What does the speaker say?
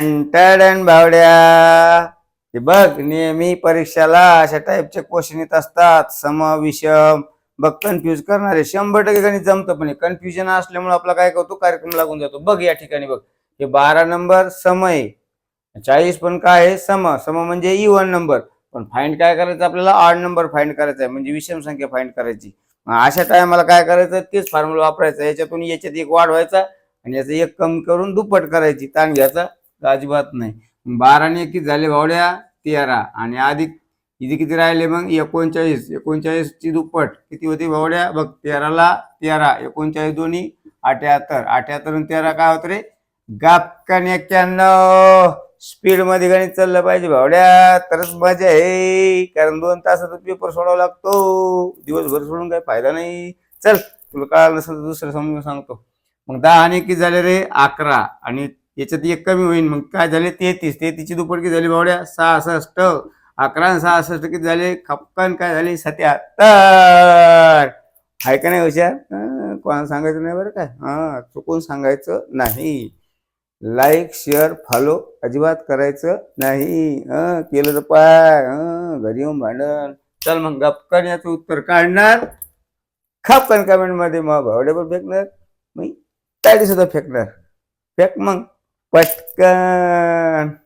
Ton भावड्या हे बघ, नेहमी परीक्षाला अशा टाईपचे क्वेश्चन येत असतात, सम विषम. बघ, कन्फ्युज करणारे 100% गणित जमतं, पण कन्फ्युजन असल्यामुळे आपला काय करतो, कार्यक्रम लागून जातो. बघ या ठिकाणी बघ, हे 12 नंबर सम आहे, 40 पण काय आहे, सम. सम म्हणजे इवन नंबर. पण फाइंड काय करायचं आपल्याला, ऑड नंबर फाइंड करायचा आहे, म्हणजे विषम संख्या फाइंड करायची. अशा टायमाला काय करायचं, तेच फॉर्म्युला वापरायचा. याच्यातून याच्यात एक वाढवायचा आणि याचं एक कमी करून दुप्पट करायची. ताण घ्यायचा अजिबात नाही. 12 ने किती झाले भावड्या, 13. आणि अधिक इथे किती राहिले मग, 39. 39 ची दुप्पट किती होती भावड्या, बघ, 13ला 13, 39 दोन्ही 78. 78 आणि 13 काय होत रे, गापकान 91. स्पीड मध्ये गणित चाललं पाहिजे भावड्या, तरच मजा आहे. कारण 2 तासाचा पेपर सोडावा लागतो, दिवसभर सोडून काही फायदा नाही. चल, तुला कळालं नसेल तर दुसरं समजून सांगतो. मग 10 आणि किती झाले रे, 11. आणि याच्यात एक कमी होईल, मग काय झाले, 33. 33 ची दुप्पट किती झाली भावड्या, 66. 11 आणि 66 किती झाले, खपकन काय झाले, 77. आहे का नाही हुशार? कोणाला सांगायचं नाही बरं काय, चुकून सांगायचं नाही. लाईक शेअर फॉलो अजिबात करायचं नाही. केलं तर पाय घरी येऊन भांडण. चल मग, गपकन याचं उत्तर काढणार, खपकन कमेंट मध्ये मग भावड्या पण फेकणार, मी ताडी सुद्धा फेकणार. फेक मग पटकन.